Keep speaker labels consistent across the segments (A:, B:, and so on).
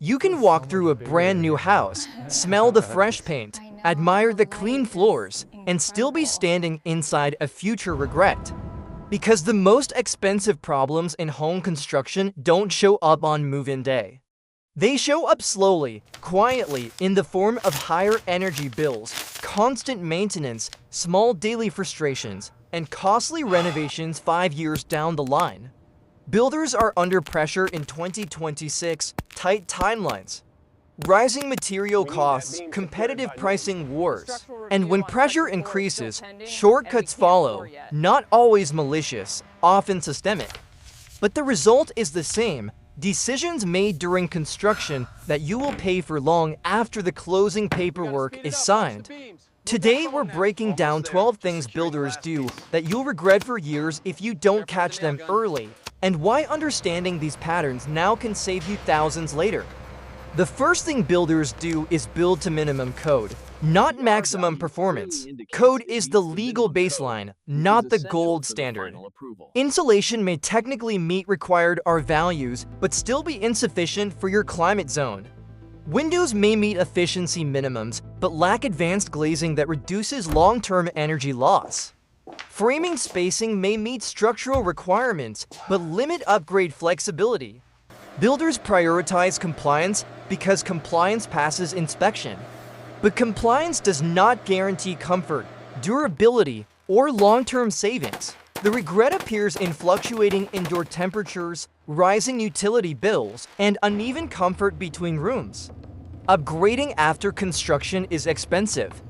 A: You can walk through a brand new house, smell the fresh paint, admire the clean floors, and still be standing inside a future regret. Because the most expensive problems in home construction don't show up on move-in day. They show up slowly, quietly, in the form of higher energy bills, constant maintenance, small daily frustrations, and costly renovations 5 years down the line. Builders are under pressure in 2026, tight timelines, rising material costs, competitive pricing wars, and when pressure increases, shortcuts follow, not always malicious, often systemic. But the result is the same: decisions made during construction that you will pay for long after the closing paperwork is signed. Today, we're breaking down 12 things builders do that you'll regret for years if you don't catch them early, and why understanding these patterns now can save you thousands later. The first thing builders do is build to minimum code, not maximum performance. Code is the legal baseline, not the gold standard. Insulation may technically meet required R values, but still be insufficient for your climate zone. Windows may meet efficiency minimums, but lack advanced glazing that reduces long-term energy loss. Framing spacing may meet structural requirements, but limit upgrade flexibility. Builders prioritize compliance because compliance passes inspection. But compliance does not guarantee comfort, durability, or long-term savings. The regret appears in fluctuating indoor temperatures, rising utility bills, and uneven comfort between rooms. Upgrading after construction is expensive.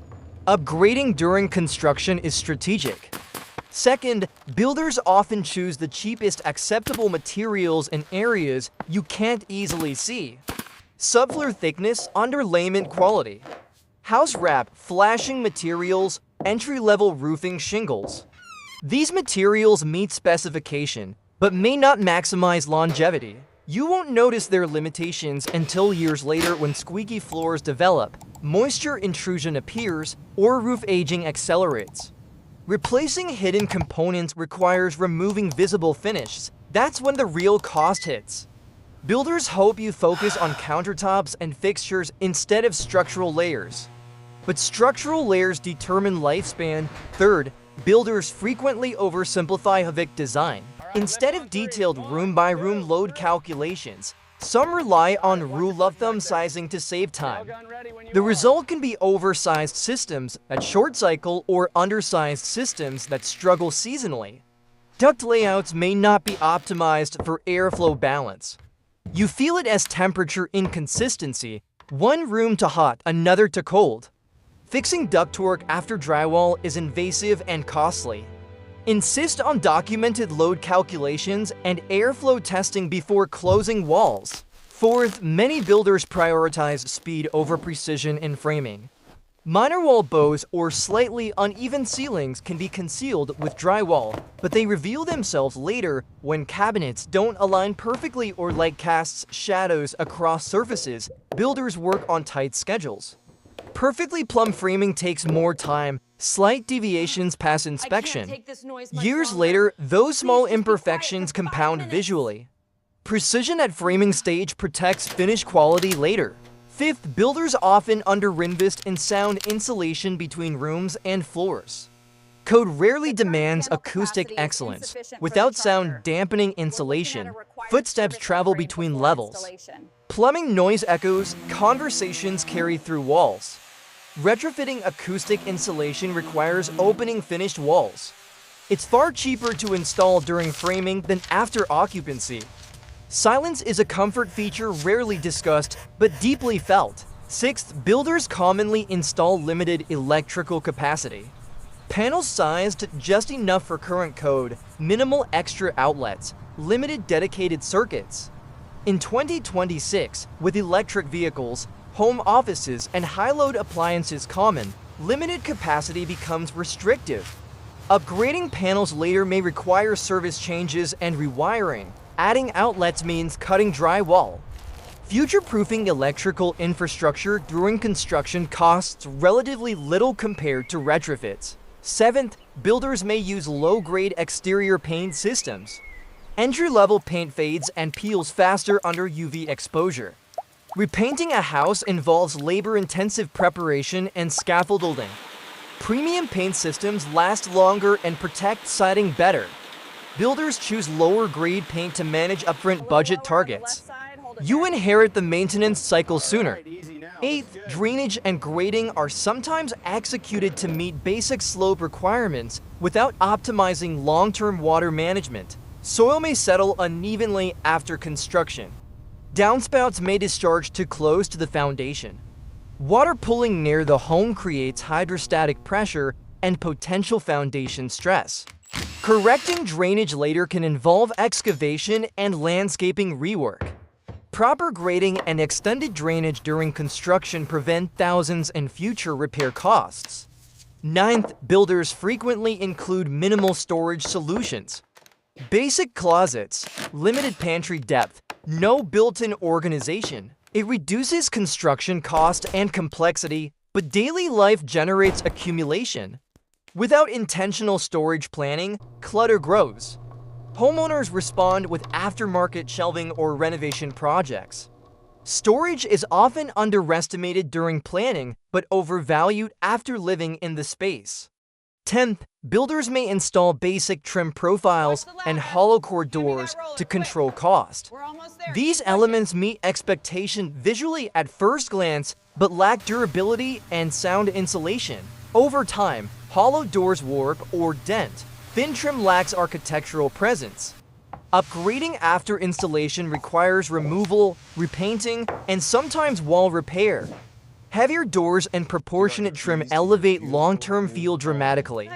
A: Upgrading during construction is strategic. Second, builders often choose the cheapest acceptable materials in areas you can't easily see. Subfloor thickness, underlayment quality. House wrap, flashing materials, entry-level roofing shingles. These materials meet specification, but may not maximize longevity. You won't notice their limitations until years later when squeaky floors develop, moisture intrusion appears, or roof aging accelerates. Replacing hidden components requires removing visible finishes. That's when the real cost hits. Builders hope you focus on countertops and fixtures instead of structural layers. But structural layers determine lifespan. Third, builders frequently oversimplify HVAC design. Instead of detailed room-by-room load calculations, some rely on rule of thumb sizing to save time. The result can be oversized systems that short cycle or undersized systems that struggle seasonally. Duct layouts may not be optimized for airflow balance. You feel it as temperature inconsistency, one room to hot, another to cold. Fixing ductwork after drywall is invasive and costly. Insist on documented load calculations and airflow testing before closing walls. Fourth, many builders prioritize speed over precision in framing. Minor wall bows or slightly uneven ceilings can be concealed with drywall, but they reveal themselves later when cabinets don't align perfectly or light casts shadows across surfaces. Builders work on tight schedules. Perfectly plumb framing takes more time. Slight deviations pass inspection. Years later, those small imperfections compound visually. Precision at framing stage protects finish quality later. Fifth, builders often under-invest in sound insulation between rooms and floors. Code rarely demands acoustic excellence. Without sound dampening insulation, footsteps travel between levels. Plumbing noise echoes, conversations carry through walls. Retrofitting acoustic insulation requires opening finished walls. It's far cheaper to install during framing than after occupancy. Silence is a comfort feature rarely discussed, but deeply felt. Sixth, builders commonly install limited electrical capacity. Panels sized just enough for current code, minimal extra outlets, limited dedicated circuits. In 2026, with electric vehicles, home offices, and high-load appliances common, limited capacity becomes restrictive. Upgrading panels later may require service changes and rewiring. Adding outlets means cutting drywall. Future-proofing electrical infrastructure during construction costs relatively little compared to retrofits. Seventh, builders may use low-grade exterior paint systems. Entry-level paint fades and peels faster under UV exposure. Repainting a house involves labor-intensive preparation and scaffolding. Premium paint systems last longer and protect siding better. Builders choose lower-grade paint to manage upfront budget targets. You inherit the maintenance cycle sooner. 8th, drainage and grading are sometimes executed to meet basic slope requirements without optimizing long-term water management. Soil may settle unevenly after construction. Downspouts may discharge too close to the foundation. Water pooling near the home creates hydrostatic pressure and potential foundation stress. Correcting drainage later can involve excavation and landscaping rework. Proper grading and extended drainage during construction prevent thousands in future repair costs. 9th, builders frequently include minimal storage solutions. Basic closets, limited pantry depth, no built-in organization. It reduces construction cost and complexity, but daily life generates accumulation. Without intentional storage planning, clutter grows. Homeowners respond with aftermarket shelving or renovation projects. Storage is often underestimated during planning, but overvalued after living in the space. 10th, builders may install basic trim profiles and hollow core doors to control cost. These elements meet expectation visually at first glance, but lack durability and sound insulation. Over time, hollow doors warp or dent. Thin trim lacks architectural presence. Upgrading after installation requires removal, repainting, and sometimes wall repair. Heavier doors and proportionate trim elevate long-term feel dramatically.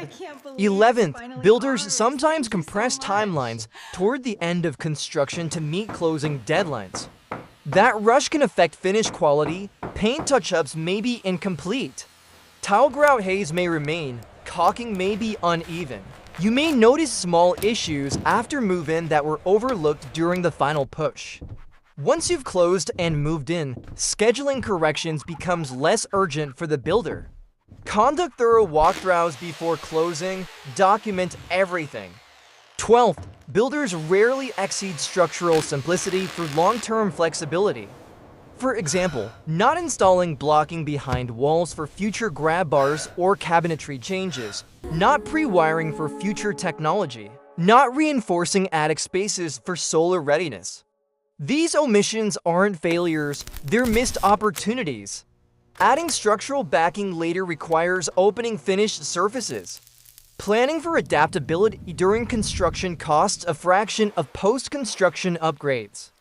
A: 11th, builders sometimes compress timelines toward the end of construction to meet closing deadlines. That rush can affect finish quality, paint touch-ups may be incomplete. Tile grout haze may remain, caulking may be uneven. You may notice small issues after move-in that were overlooked during the final push. Once you've closed and moved in, scheduling corrections becomes less urgent for the builder. Conduct thorough walkthroughs before closing, document everything. 12th, builders rarely exceed structural simplicity for long-term flexibility. For example, not installing blocking behind walls for future grab bars or cabinetry changes, not pre-wiring for future technology, not reinforcing attic spaces for solar readiness. These omissions aren't failures, they're missed opportunities. Adding structural backing later requires opening finished surfaces. Planning for adaptability during construction costs a fraction of post-construction upgrades.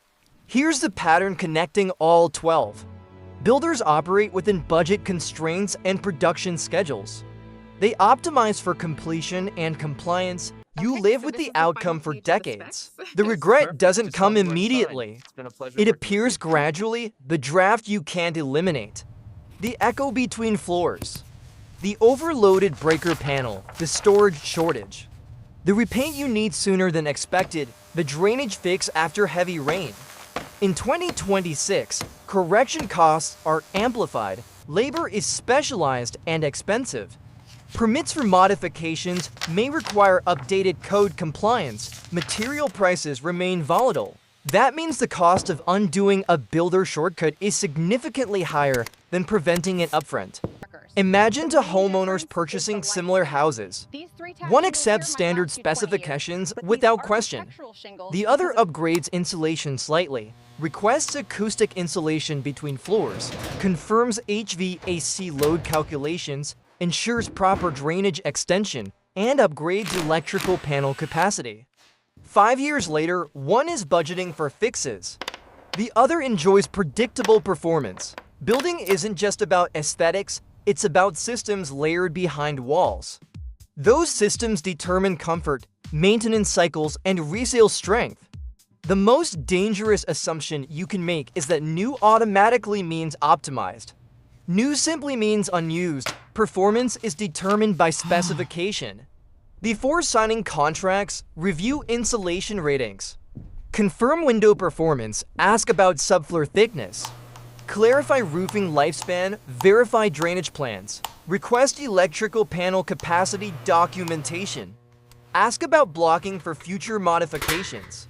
A: Here's the pattern connecting all 12. Builders operate within budget constraints and production schedules. They optimize for completion and compliance. You live with the outcome for decades. The regret doesn't come immediately. It appears gradually, the draft you can't eliminate. The echo between floors. The overloaded breaker panel, the storage shortage. The repaint you need sooner than expected, the drainage fix after heavy rain. In 2026, correction costs are amplified, labor is specialized and expensive. Permits for modifications may require updated code compliance. Material prices remain volatile. That means the cost of undoing a builder shortcut is significantly higher than preventing it upfront. Imagine to homeowners purchasing similar houses. One accepts standard specifications without question. The other upgrades insulation slightly, requests acoustic insulation between floors, confirms HVAC load calculations, ensures proper drainage extension, and upgrades electrical panel capacity. 5 years later, one is budgeting for fixes. The other enjoys predictable performance. Building isn't just about aesthetics, it's about systems layered behind walls. Those systems determine comfort, maintenance cycles, and resale strength. The most dangerous assumption you can make is that new automatically means optimized. New simply means unused. Performance is determined by specification. Before signing contracts, review insulation ratings. Confirm window performance, ask about subfloor thickness. Clarify roofing lifespan, verify drainage plans. Request electrical panel capacity documentation. Ask about blocking for future modifications.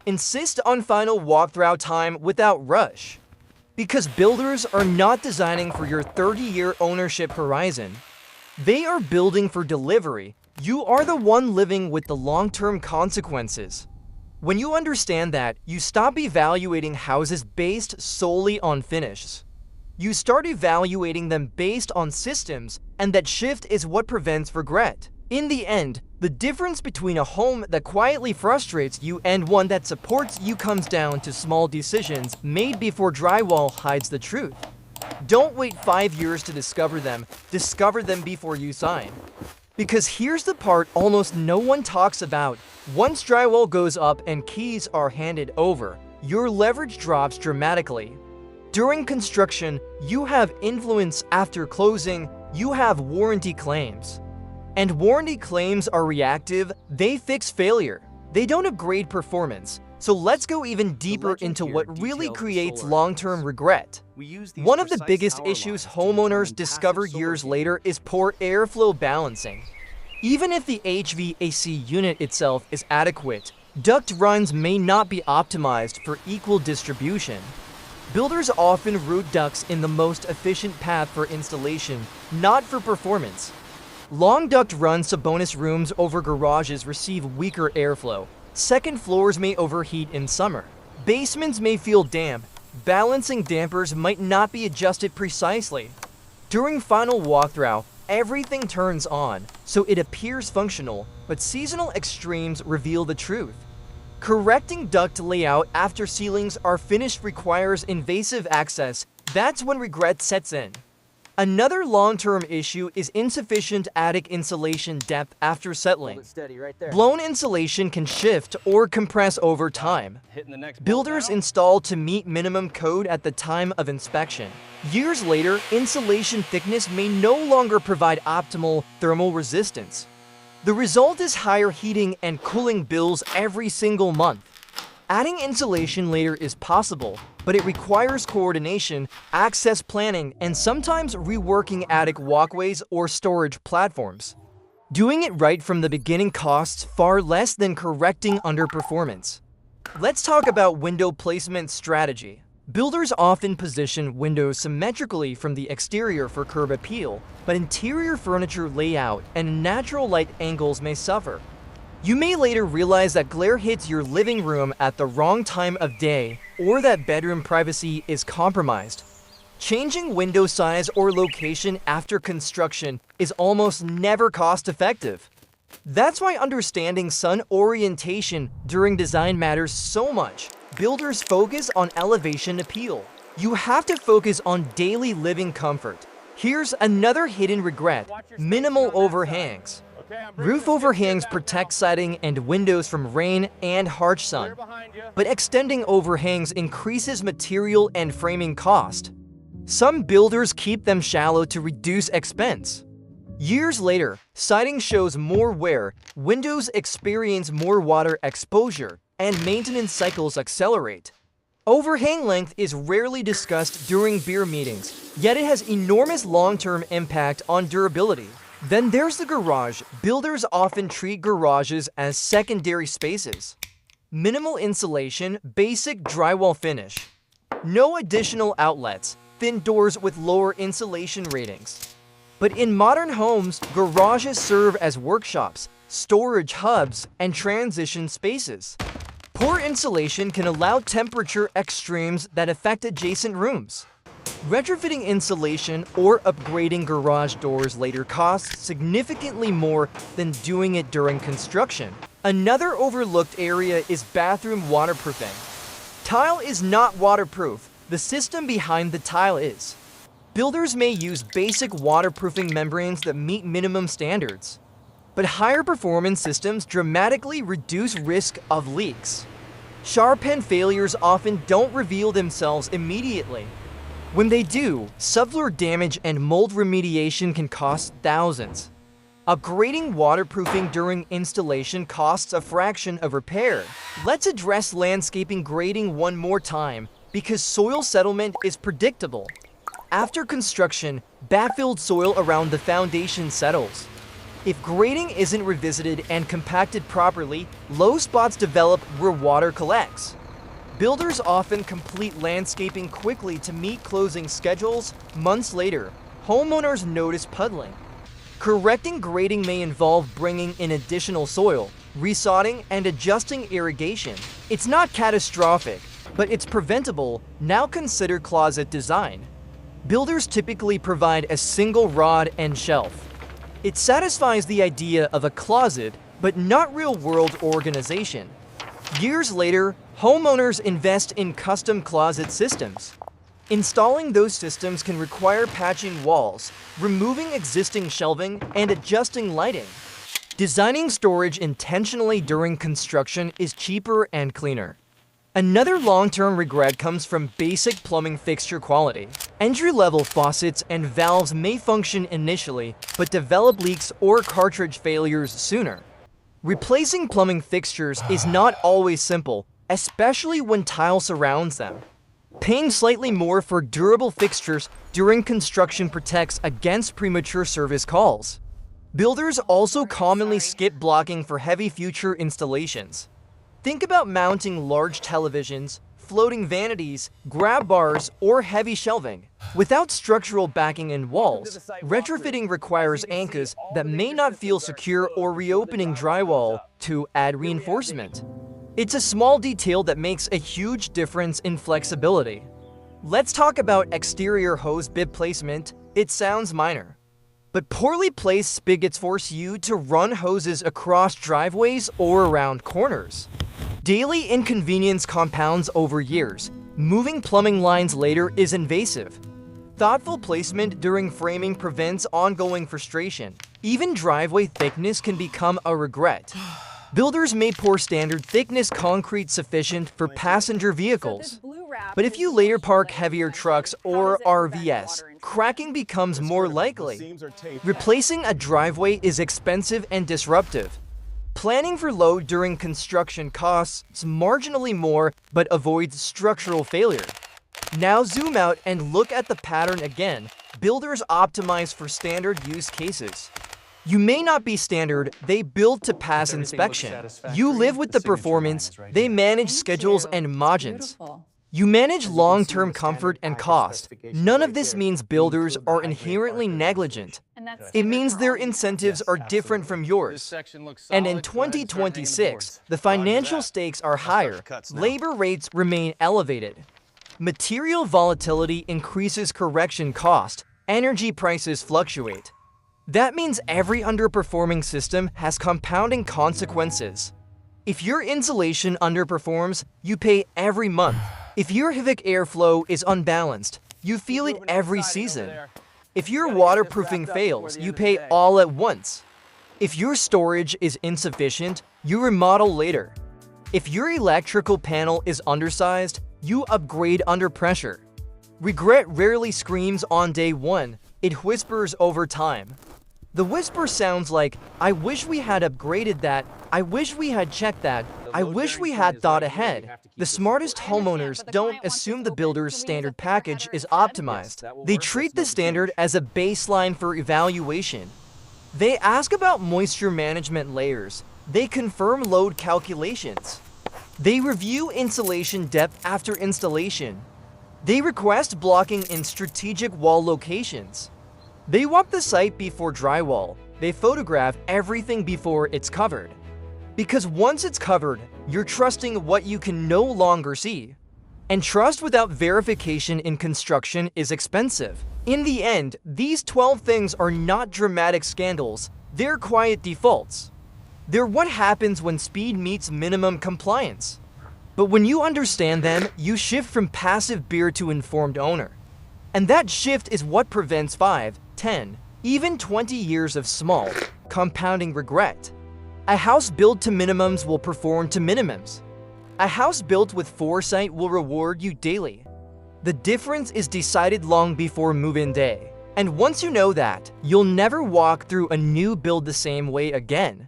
A: Insist on final walkthrough time without rush. Because builders are not designing for your 30-year ownership horizon. They are building for delivery. You are the one living with the long-term consequences. When you understand that, you stop evaluating houses based solely on finishes. You start evaluating them based on systems, and that shift is what prevents regret. In the end, the difference between a home that quietly frustrates you and one that supports you comes down to small decisions made before drywall hides the truth. Don't wait 5 years to discover them before you sign. Because here's the part almost no one talks about. Once drywall goes up and keys are handed over, your leverage drops dramatically. During construction, you have influence. After closing, you have warranty claims. And warranty claims are reactive. They fix failure. They don't upgrade performance. So let's go even deeper into what really creates long-term regret. One of the biggest issues homeowners discover years later is poor airflow balancing. Even if the HVAC unit itself is adequate, duct runs may not be optimized for equal distribution. Builders often route ducts in the most efficient path for installation, not for performance. Long duct runs to bonus rooms over garages receive weaker airflow. Second floors may overheat in summer. Basements may feel damp. Balancing dampers might not be adjusted precisely. During final walkthrough, everything turns on, so it appears functional, but seasonal extremes reveal the truth. Correcting duct layout after ceilings are finished requires invasive access. That's when regret sets in. Another long-term issue is insufficient attic insulation depth after settling. Blown insulation can shift or compress over time. Builders install to meet minimum code at the time of inspection. Years later, insulation thickness may no longer provide optimal thermal resistance. The result is higher heating and cooling bills every single month. Adding insulation later is possible, but it requires coordination, access planning, and sometimes reworking attic walkways or storage platforms. Doing it right from the beginning costs far less than correcting underperformance. Let's talk about window placement strategy. Builders often position windows symmetrically from the exterior for curb appeal, but interior furniture layout and natural light angles may suffer. You may later realize that glare hits your living room at the wrong time of day, or that bedroom privacy is compromised. Changing window size or location after construction is almost never cost-effective. That's why understanding sun orientation during design matters so much. Builders focus on elevation appeal. You have to focus on daily living comfort. Here's another hidden regret: minimal overhangs. Roof overhangs protect siding and windows from rain and harsh sun, but extending overhangs increases material and framing cost. Some builders keep them shallow to reduce expense. Years later, siding shows more wear, windows experience more water exposure, and maintenance cycles accelerate. Overhang length is rarely discussed during BIR meetings, yet it has enormous long-term impact on durability. Then there's the garage. Builders often treat garages as secondary spaces. Minimal insulation, basic drywall finish. No additional outlets, thin doors with lower insulation ratings. But in modern homes, garages serve as workshops, storage hubs, and transition spaces. Poor insulation can allow temperature extremes that affect adjacent rooms. Retrofitting insulation or upgrading garage doors later costs significantly more than doing it during construction. Another overlooked area is bathroom waterproofing. Tile is not waterproof. The system behind the tile is. Builders may use basic waterproofing membranes that meet minimum standards, but higher performance systems dramatically reduce risk of leaks. Shower pen failures often don't reveal themselves immediately. When they do, subfloor damage and mold remediation can cost thousands. Upgrading waterproofing during installation costs a fraction of repair. Let's address landscaping grading one more time, because soil settlement is predictable. After construction, backfilled soil around the foundation settles. If grading isn't revisited and compacted properly, low spots develop where water collects. Builders often complete landscaping quickly to meet closing schedules. Months later, homeowners notice puddling. Correcting grading may involve bringing in additional soil, resodding, and adjusting irrigation. It's not catastrophic, but it's preventable. Now consider closet design. Builders typically provide a single rod and shelf. It satisfies the idea of a closet, but not real-world organization. Years later, homeowners invest in custom closet systems. Installing those systems can require patching walls, removing existing shelving, and adjusting lighting. Designing storage intentionally during construction is cheaper and cleaner. Another long-term regret comes from basic plumbing fixture quality. Entry-level faucets and valves may function initially, but develop leaks or cartridge failures sooner. Replacing plumbing fixtures is not always simple, especially when tile surrounds them. Paying slightly more for durable fixtures during construction protects against premature service calls. Builders also commonly skip blocking for heavy future installations. Think about mounting large televisions, floating vanities, grab bars, or heavy shelving. Without structural backing in walls, retrofitting requires anchors that may not feel secure or reopening drywall to add reinforcement. It's a small detail that makes a huge difference in flexibility. Let's talk about exterior hose bib placement. It sounds minor, but poorly placed spigots force you to run hoses across driveways or around corners. Daily inconvenience compounds over years. Moving plumbing lines later is invasive. Thoughtful placement during framing prevents ongoing frustration. Even driveway thickness can become a regret. Builders may pour standard thickness concrete sufficient for passenger vehicles. But if you later park heavier trucks or RVs, cracking becomes more likely. Replacing a driveway is expensive and disruptive. Planning for load during construction costs marginally more but avoids structural failure. Now zoom out and look at the pattern again. Builders optimize for standard use cases. You may not be standard, they build to pass inspection. You live with the performance, they manage schedules and margins. You manage long-term comfort and cost. None of this means builders are inherently negligent. It means their incentives are different from yours. And in 2026, the financial stakes are higher. Labor rates remain elevated. Material volatility increases correction cost. Energy prices fluctuate. That means every underperforming system has compounding consequences. If your insulation underperforms, you pay every month. If your HVAC airflow is unbalanced, you feel it every season. If your waterproofing fails, you pay all at once. If your storage is insufficient, you remodel later. If your electrical panel is undersized, you upgrade under pressure. Regret rarely screams on day one, it whispers over time. The whisper sounds like, I wish we had upgraded that, I wish we had checked that, I wish we had thought ahead. The smartest homeowners don't assume the builder's standard package is optimized. They treat the standard as a baseline for evaluation. They ask about moisture management layers. They confirm load calculations. They review insulation depth after installation. They request blocking in strategic wall locations. They walk the site before drywall. They photograph everything before it's covered. Because once it's covered, you're trusting what you can no longer see. And trust without verification in construction is expensive. In the end, these 12 things are not dramatic scandals, they're quiet defaults. They're what happens when speed meets minimum compliance. But when you understand them, you shift from passive beer to informed owner. And that shift is what prevents 5, 10, even 20 years of small, compounding regret. A house built to minimums will perform to minimums. A house built with foresight will reward you daily. The difference is decided long before move-in day. And once you know that, you'll never walk through a new build the same way again.